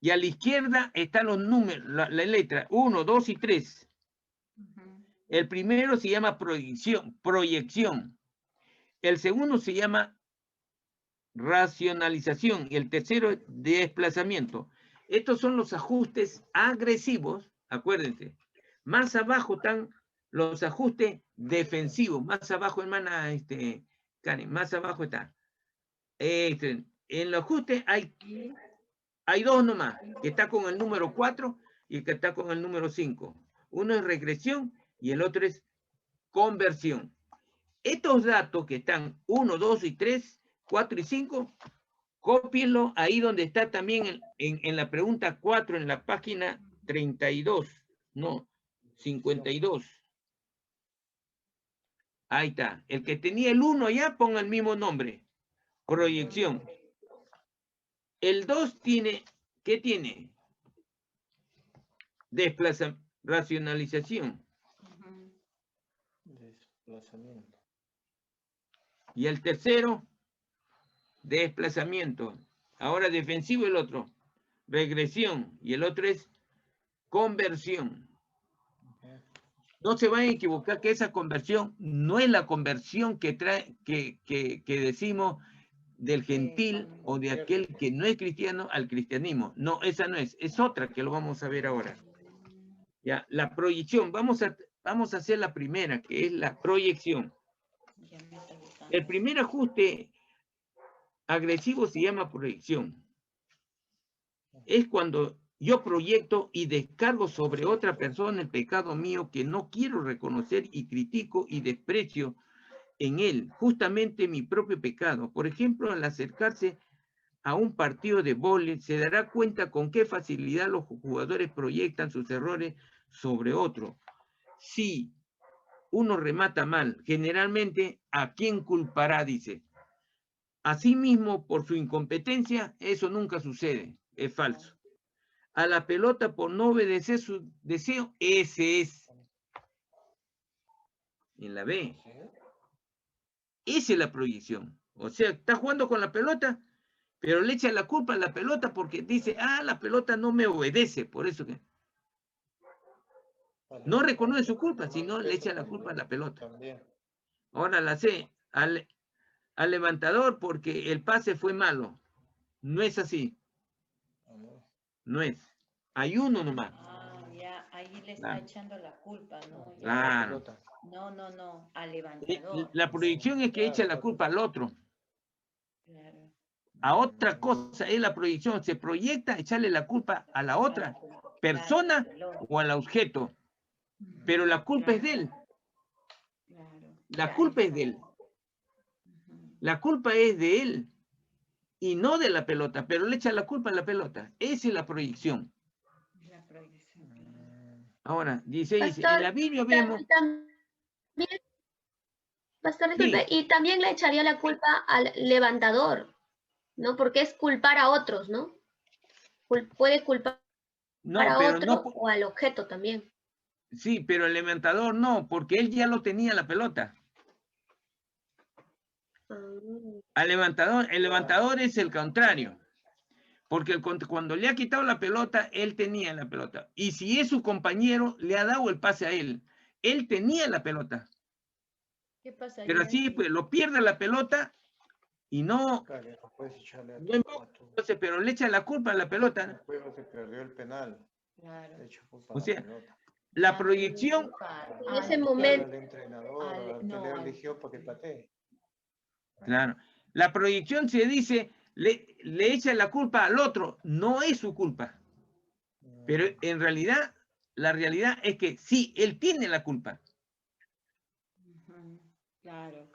Y a la izquierda están los números, la letra 1, 2 y 3. El primero se llama proyección. El segundo se llama racionalización y el tercero es desplazamiento. Estos son los ajustes agresivos, acuérdense. Más abajo están los ajustes defensivos. Más abajo, hermana Karen, más abajo está. En los ajustes hay dos nomás, que está con el número 4 y el que está con el número 5. Uno es regresión y el otro es conversión. Estos datos que están 1, 2 y 3, 4 y 5, cópienlo ahí donde está también en la pregunta 4, en la página 32, no, 52. Ahí está. El que tenía el 1 ya, ponga el mismo nombre. Proyección. El 2 tiene, ¿qué tiene? Racionalización. Desplazamiento. Y el tercero, desplazamiento. Ahora defensivo el otro, regresión. Y el otro es conversión. No se vayan a equivocar que esa conversión no es la conversión que trae, que decimos del gentil o de aquel que no es cristiano al cristianismo. No, esa no es. Es otra que lo vamos a ver ahora. Ya, la proyección. Vamos a hacer la primera, que es la proyección. El primer ajuste agresivo se llama proyección. Es cuando yo proyecto y descargo sobre otra persona el pecado mío que no quiero reconocer y critico y desprecio en él, justamente mi propio pecado. Por ejemplo, al acercarse a un partido de vóley, se dará cuenta con qué facilidad los jugadores proyectan sus errores sobre otro. Si uno remata mal, generalmente, ¿a quién culpará? Dice. Asimismo, por su incompetencia, eso nunca sucede, es falso. A la pelota por no obedecer su deseo, ese es. En la B. Esa es la proyección. O sea, está jugando con la pelota, pero le echa la culpa a la pelota porque dice, la pelota no me obedece, por eso que no reconoce su culpa, sino le echa la culpa a la pelota. Ahora la C, al levantador porque el pase fue malo. No es así. No es. Hay uno nomás. Ya, ahí le está echando la culpa, ¿no? Ya. Claro. No, al levantador. La proyección es que echa la culpa al otro. Claro. A otra cosa es la proyección. Se proyecta echarle la culpa a la otra persona o al objeto. Pero la culpa es de él. La culpa es de él. La culpa es de él y no de la pelota, pero le echa la culpa a la pelota. Esa es la proyección. Ahora, dice, Pastor, en la Biblia vemos... Pastor, disculpe, y también le echaría la culpa al levantador, ¿no? Porque es culpar a otros, ¿no? Puede culpar a otro o al objeto también. Sí, pero el levantador no, porque él ya lo tenía la pelota. Al levantador, el levantador es el contrario. Porque cuando le ha quitado la pelota, él tenía la pelota. Y si es su compañero, le ha dado el pase a él. Él tenía la pelota. ¿Qué pasa? Pero así, pues, lo pierde la pelota y no... Entonces, pero le echa la culpa a la pelota. El juego se perdió el penal. Claro. O sea, la proyección... En ese momento... El entrenador, que le eligió para que patee. Claro. La proyección se dice, le echa la culpa al otro, no es su culpa. Pero en realidad, la realidad es que sí, él tiene la culpa. Claro.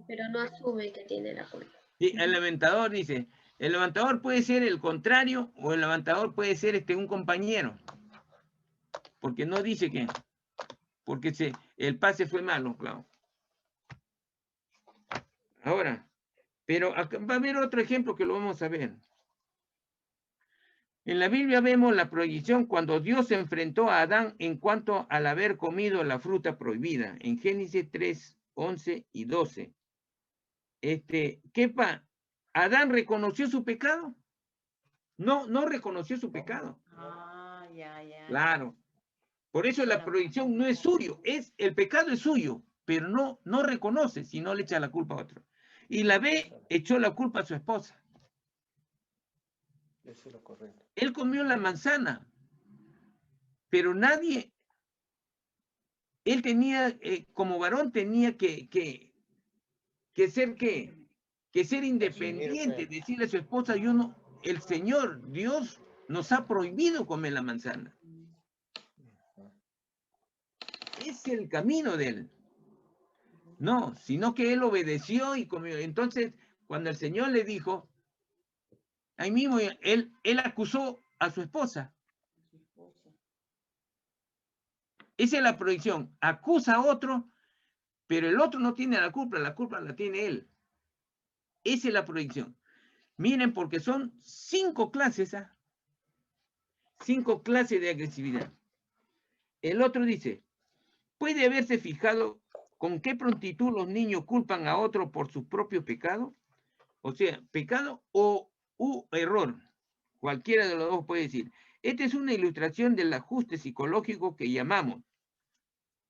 Pero no asume que tiene la culpa. Sí, el levantador dice, el levantador puede ser el contrario o el levantador puede ser un compañero. Porque no dice que, porque el pase fue malo, claro. Ahora, pero acá va a haber otro ejemplo que lo vamos a ver. En la Biblia vemos la prohibición cuando Dios se enfrentó a Adán en cuanto al haber comido la fruta prohibida, en Génesis 3, 11 y 12. ¿Adán reconoció su pecado? No reconoció su pecado. Ya. Claro. Por eso la prohibición no es suyo, el pecado es suyo, pero no reconoce, si no le echa la culpa a otro. Y la B echó la culpa a su esposa. Eso es lo correcto. Él comió la manzana, pero él tenía, como varón, tenía que ser independiente, decirle a su esposa, el Señor, Dios, nos ha prohibido comer la manzana. Es el camino de él. No, sino que él obedeció y comió. Entonces, cuando el Señor le dijo, ahí mismo él acusó a su esposa. Esa es la prohibición. Acusa a otro, pero el otro no tiene la culpa la tiene él. Esa es la prohibición. Miren, porque son 5 clases, 5 clases de agresividad. El otro dice, ¿puede haberse fijado con qué prontitud los niños culpan a otro por su propio pecado? O sea, pecado u error. Cualquiera de los dos puede decir. Esta es una ilustración del ajuste psicológico que llamamos.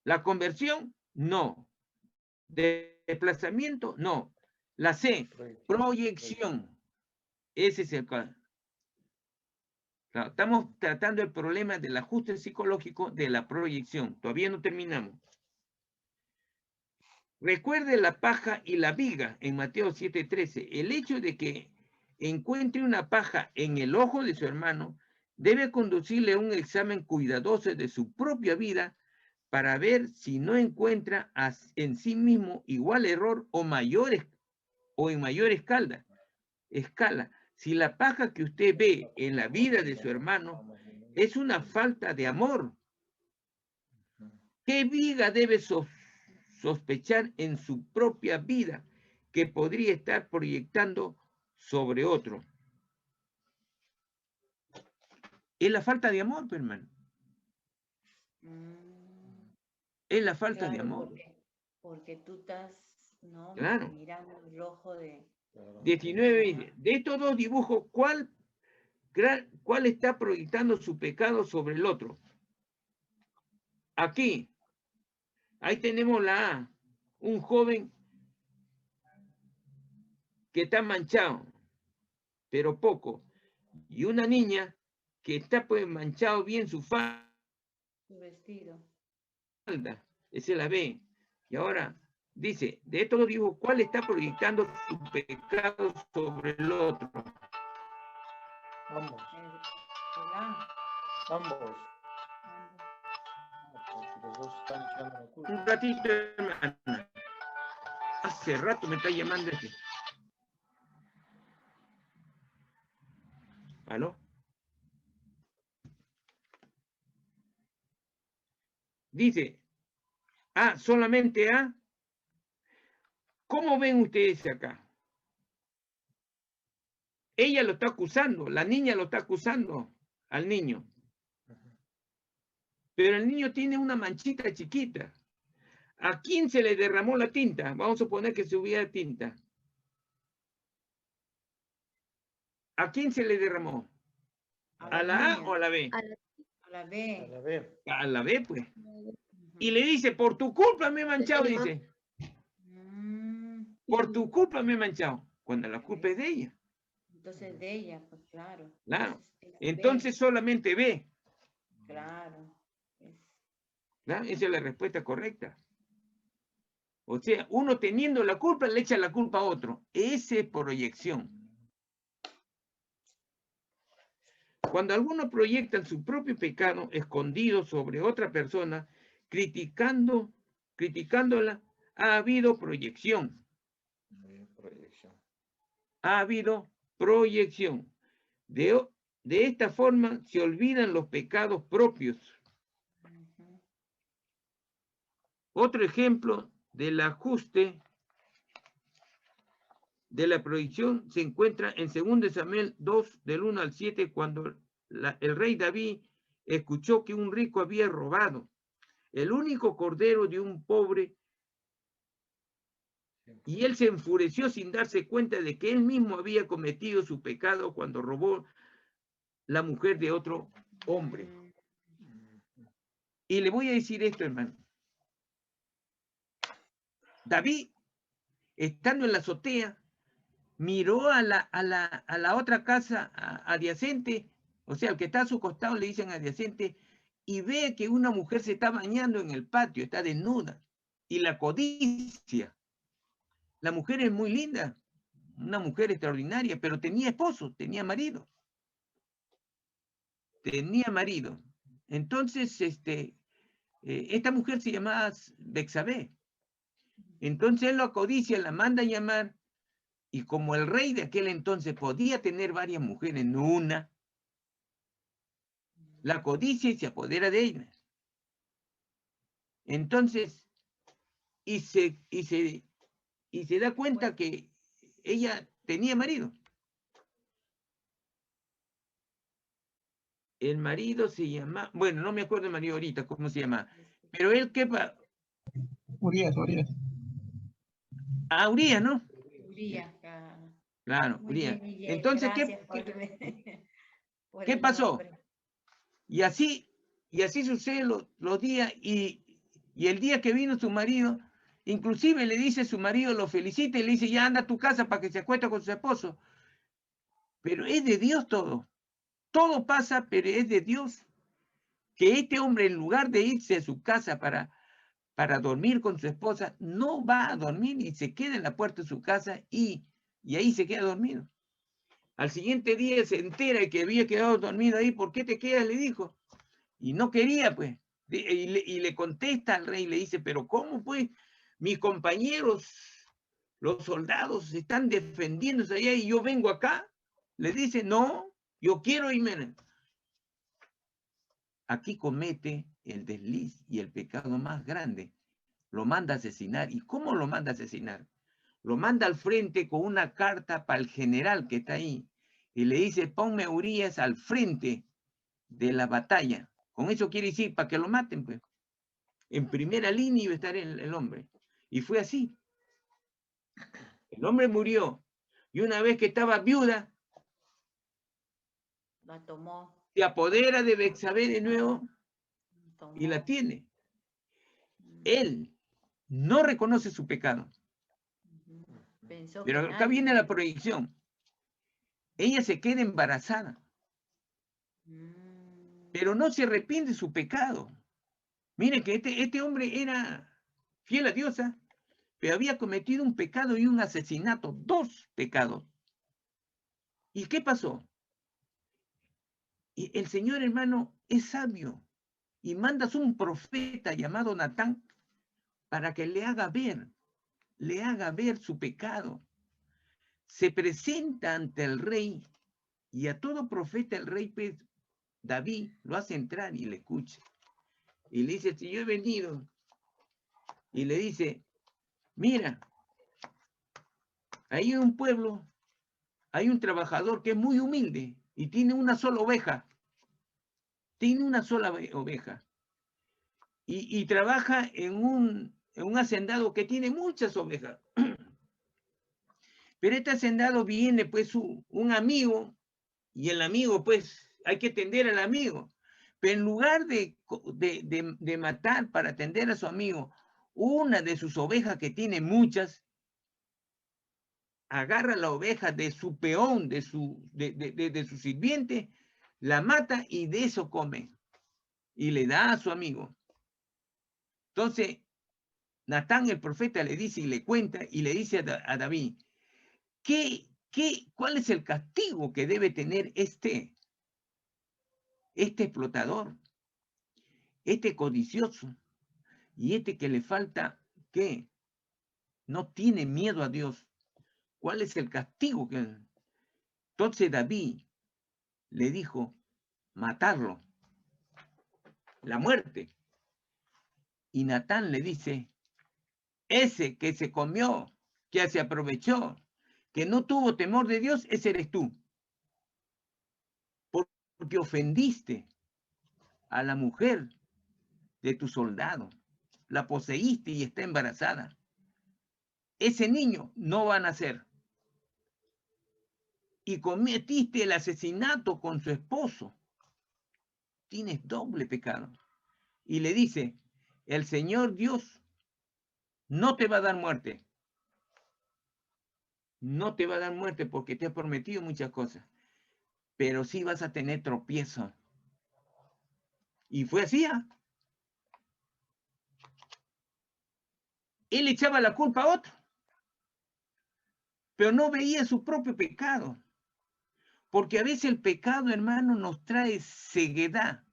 La conversión, no. Desplazamiento, no. La C, proyección. Ese es el caso. Claro, estamos tratando el problema del ajuste psicológico de la proyección. Todavía no terminamos. Recuerde la paja y la viga en Mateo 7:13. El hecho de que encuentre una paja en el ojo de su hermano debe conducirle a un examen cuidadoso de su propia vida para ver si no encuentra en sí mismo igual error o en mayor escala. Si la paja que usted ve en la vida de su hermano es una falta de amor, ¿qué viga debe sospechar en su propia vida que podría estar proyectando sobre otro? Es la falta de amor, hermano. Es la falta de amor. Porque tú estás mirando el ojo de... 19. De estos dos dibujos, ¿cuál está proyectando su pecado sobre el otro? Aquí. Ahí tenemos la A. Un joven que está manchado, pero poco. Y una niña que está pues manchado bien su vestido. Esa es la B. Y ahora dice, de estos dos dibujos, ¿cuál está proyectando su pecado sobre el otro? Ambos. Los dos están echando la culpa. Un ratito, hermano. Hace rato me está llamando este. ¿Aló? Dice, solamente A. ¿Cómo ven ustedes acá? Ella lo está acusando, la niña lo está acusando al niño. Pero el niño tiene una manchita chiquita. ¿A quién se le derramó la tinta? Vamos a suponer que se hubiera tinta. ¿A quién se le derramó? ¿A la A o a la B? A la B. A la B. A la B, pues. Y le dice, por tu culpa me he manchado, dice. Por tu culpa me he manchado. Cuando la culpa es de ella. Entonces de ella, pues claro. Claro. Entonces solamente B. Claro. ¿Esa es la respuesta correcta? O sea, uno teniendo la culpa le echa la culpa a otro. Esa es proyección. Cuando algunos proyectan su propio pecado escondido sobre otra persona, criticándola, ha habido proyección. Ha habido proyección. De esta forma se olvidan los pecados propios. Otro ejemplo del ajuste de la proyección se encuentra en 2 Samuel 2, del 1 al 7, cuando el rey David escuchó que un rico había robado el único cordero de un pobre, y él se enfureció sin darse cuenta de que él mismo había cometido su pecado cuando robó la mujer de otro hombre. Y le voy a decir esto, hermano. David, estando en la azotea, miró a la otra casa adyacente, o sea, el que está a su costado le dicen adyacente, y ve que una mujer se está bañando en el patio, está desnuda, y la codicia. La mujer es muy linda, una mujer extraordinaria, pero tenía esposo, tenía marido. Tenía marido. Entonces, esta mujer se llamaba Bexabé. Entonces él lo codicia, la manda a llamar, y como el rey de aquel entonces podía tener varias mujeres, no una, la codicia y se apodera de ella. Entonces, y se da cuenta que ella tenía marido. El marido se llama, bueno, no me acuerdo el marido ahorita, cómo se llama, pero él, ¿qué va? Urias. Ah, Urías, ¿no? Urías. Claro, Muy Urías. bien, Miguel. Entonces, Gracias por ¿qué el pasó? nombre. Y así sucede los días, y el día que vino su marido, inclusive le dice su marido, lo felicita y le dice, ya anda a tu casa para que se acueste con su esposo. Pero es de Dios todo. Todo pasa, pero es de Dios. Que este hombre, en lugar de irse a su casa para dormir con su esposa, no va a dormir y se queda en la puerta de su casa y ahí se queda dormido. Al siguiente día se entera que había quedado dormido ahí. ¿Por qué te quedas?, le dijo. Y no quería, pues. Y le contesta al rey, le dice, pero ¿cómo, pues? Mis compañeros, los soldados, están defendiéndose allá y yo vengo acá. Le dice, no, yo quiero irme. Aquí comete el desliz y el pecado más grande. Lo manda a asesinar. ¿Y cómo lo manda a asesinar? Lo manda al frente con una carta para el general que está ahí. Y le dice, ponme a Urías al frente de la batalla. Con eso quiere decir, para que lo maten, pues. En primera línea iba a estar el hombre. Y fue así. El hombre murió. Y una vez que estaba viuda, La tomó. se apodera de Bexabé de nuevo y la tiene. Él no reconoce su pecado. Pero acá viene la proyección. Ella se queda embarazada. Pero no se arrepiente de su pecado. Miren que este hombre era fiel a Dios, pero había cometido un pecado y un asesinato, 2 pecados. ¿Y qué pasó? Y el Señor, hermano, es sabio y mandas un profeta llamado Natán para que le haga ver su pecado. Se presenta ante el rey, y a todo profeta el rey, pues, David, lo hace entrar y le escucha. Y le dice, si yo he venido, y le dice, mira, ahí en un pueblo hay un trabajador que es muy humilde y tiene una sola oveja. Tiene una sola oveja. Y trabaja en un hacendado que tiene muchas ovejas. Pero este hacendado viene, pues, un amigo, y el amigo, pues, hay que atender al amigo. Pero en lugar de matar para atender a su amigo una de sus ovejas, que tiene muchas, agarra la oveja de su peón, de su sirviente, la mata y de eso come. Y le da a su amigo. Entonces, Natán el profeta le dice y le cuenta y le dice a David, ¿cuál es el castigo que debe tener este explotador, este codicioso y este que le falta, ¿qué? No tiene miedo a Dios? ¿Cuál es el castigo que? Entonces David le dijo, matarlo, la muerte. Y Natán le dice, ese que se comió, que se aprovechó, que no tuvo temor de Dios, ese eres tú. Porque ofendiste a la mujer de tu soldado, la poseíste y está embarazada. Ese niño no va a nacer. Y cometiste el asesinato con su esposo. Tienes doble pecado. Y le dice, el Señor Dios no te va a dar muerte. No te va a dar muerte porque te ha prometido muchas cosas. Pero sí vas a tener tropiezo. Y fue así. Él echaba la culpa a otro. Pero no veía su propio pecado. Porque a veces el pecado, hermano, nos trae ceguedad.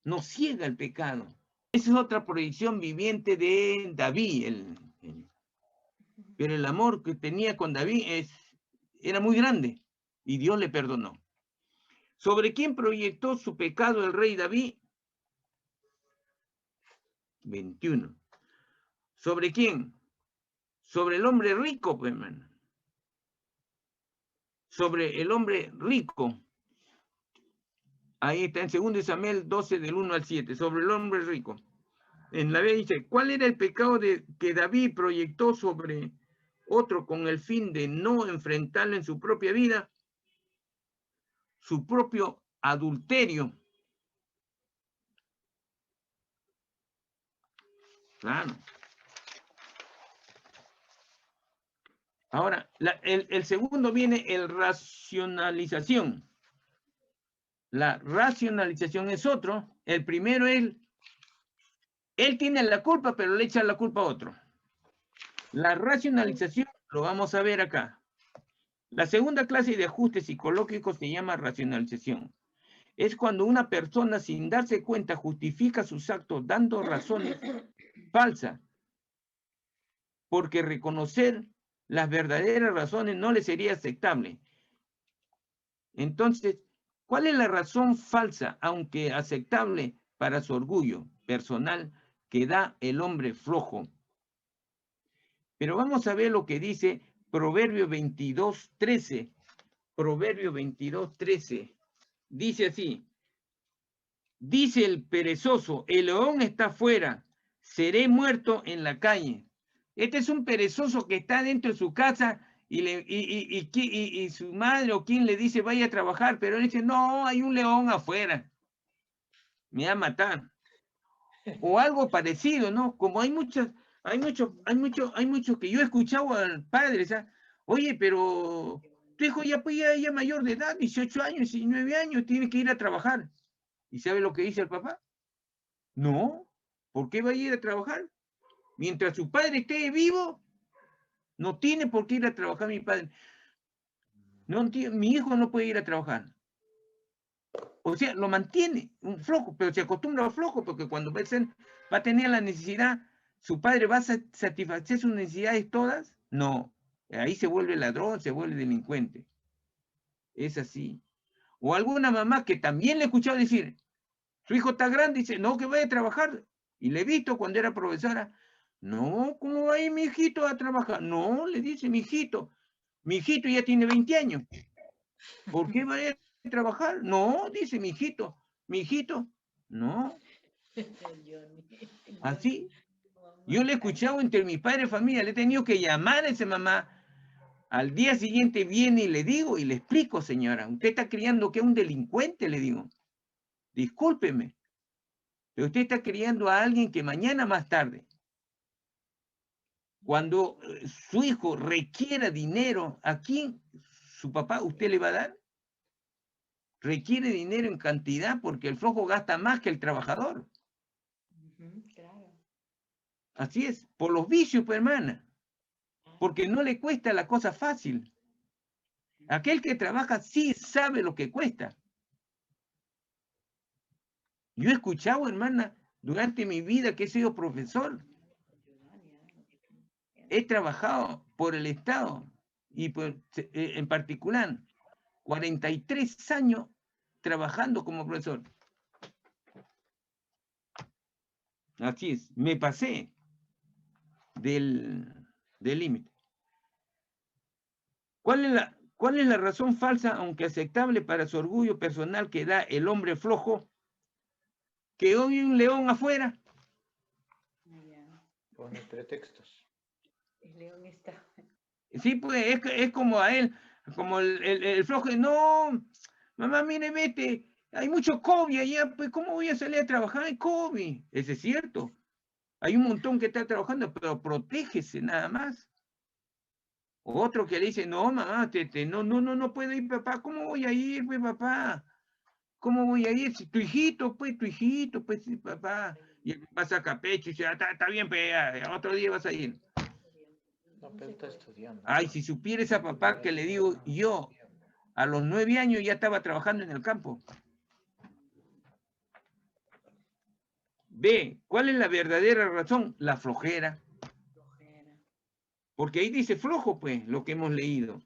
Nos ciega el pecado. Esa es otra proyección viviente de David. Pero el amor que tenía con David era muy grande. Y Dios le perdonó. ¿Sobre quién proyectó su pecado el rey David? 21. ¿Sobre quién? Sobre el hombre rico, pues, hermano. Sobre el hombre rico. Ahí está en 2 Samuel 12, del 1 al 7. Sobre el hombre rico. En la Biblia dice, ¿cuál era el pecado que David proyectó sobre otro con el fin de no enfrentarlo en su propia vida? Su propio adulterio. Claro. Ahora, el segundo viene el racionalización. La racionalización es otro. El primero es, él tiene la culpa, pero le echa la culpa a otro. La racionalización lo vamos a ver acá. La segunda clase de ajuste psicológico se llama racionalización. Es cuando una persona sin darse cuenta justifica sus actos dando razones falsas, porque reconocer las verdaderas razones no le sería aceptable. Entonces, ¿cuál es la razón falsa, aunque aceptable para su orgullo personal, que da el hombre flojo? Pero vamos a ver lo que dice Proverbio 22:13. Proverbio 22:13. Dice así. Dice el perezoso, el león está afuera, seré muerto en la calle. Este es un perezoso que está dentro de su casa y su madre o quien le dice vaya a trabajar, pero él dice, no, hay un león afuera, me va a matar. O algo parecido, ¿no? Como hay muchos que yo he escuchado al padre, ¿sabes? Oye, pero tu hijo ya mayor de edad, 18 años, 19 años, tiene que ir a trabajar. ¿Y sabe lo que dice el papá? No, ¿por qué va a ir a trabajar? Mientras su padre esté vivo, no tiene por qué ir a trabajar mi padre. No, mi hijo no puede ir a trabajar. O sea, lo mantiene un flojo, pero se acostumbra a flojo, porque cuando va a tener la necesidad, ¿su padre va a satisfacer sus necesidades todas? No, ahí se vuelve ladrón, se vuelve delincuente. Es así. O alguna mamá que también le he escuchado decir, su hijo está grande, dice, no, que vaya a trabajar. Y le he visto cuando era profesora, no, ¿cómo va a ir mi hijito a trabajar? No, le dice mi hijito ya tiene 20 años. ¿Por qué va a ir a trabajar? No, dice mi hijito, no. Así. Yo le he escuchado entre mi padre y familia, le he tenido que llamar a esa mamá. Al día siguiente viene y le digo, y le explico, señora, usted está criando que es un delincuente, le digo. Discúlpeme, pero usted está criando a alguien que mañana más tarde, cuando su hijo requiera dinero, ¿a quién? ¿Su papá usted le va a dar? Requiere dinero en cantidad porque el flojo gasta más que el trabajador. Claro. Así es, por los vicios, pues, hermana. Porque no le cuesta la cosa fácil. Aquel que trabaja sí sabe lo que cuesta. Yo he escuchado, hermana, durante mi vida que he sido profesor. He trabajado por el Estado y en particular 43 años trabajando como profesor. Así es, me pasé del límite. ¿Cuál es la razón falsa, aunque aceptable para su orgullo personal, que da el hombre flojo que hoy un león afuera? Pone pretextos. El león está. Sí, pues es como a él, como el flojo, no, mamá, mire, vete, hay mucho COVID allá, pues ¿cómo voy a salir a trabajar en COVID? Eso es cierto. Hay un montón que está trabajando, pero protégese nada más. Otro que le dice, no, mamá, no puedo ir, papá. ¿Cómo voy a ir, pues, papá? ¿Cómo voy a ir? Si tu hijito, pues, sí, papá. Y el papá saca pecho y dice, está bien, pues, otro día vas a ir. No, pero está estudiando. Ay, si supieras a papá que le digo yo, a los 9 años ya estaba trabajando en el campo. B, ¿cuál es la verdadera razón? La flojera. Porque ahí dice flojo, pues, lo que hemos leído.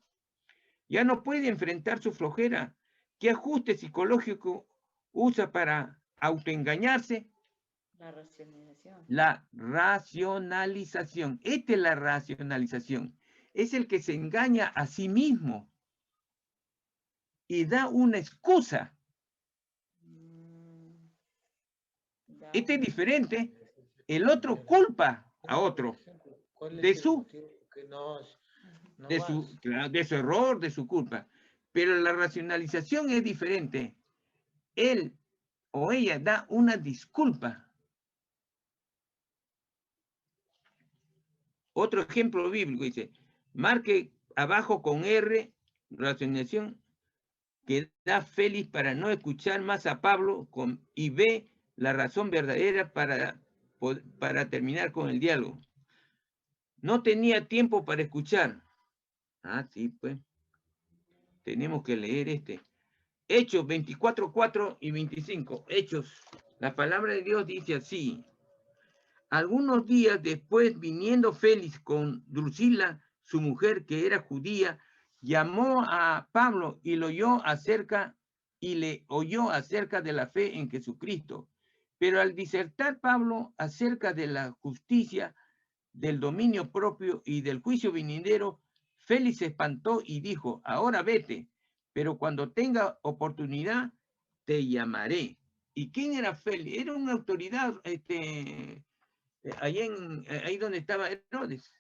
Ya no puede enfrentar su flojera. ¿Qué ajuste psicológico usa para autoengañarse? La racionalización. La racionalización. Esta es la racionalización. Es el que se engaña a sí mismo y da una excusa. Este es diferente. El otro culpa a otro de su error, de su culpa. Pero la racionalización es diferente. Él o ella da una disculpa. Otro ejemplo bíblico dice, marque abajo con R, racionalización, que da Félix para no escuchar más a Pablo y B, la razón verdadera para terminar con el diálogo. No tenía tiempo para escuchar. Ah, sí, pues. Tenemos que leer este. Hechos 24:4 y 25. Hechos. La palabra de Dios dice así. Algunos días después, viniendo Félix con Drusila, su mujer, que era judía, llamó a Pablo y le oyó acerca de la fe en Jesucristo. Pero al disertar Pablo acerca de la justicia, del dominio propio y del juicio venidero, Félix se espantó y dijo, ahora vete, pero cuando tenga oportunidad te llamaré. ¿Y quién era Félix? Era una autoridad, ahí donde estaba Herodes.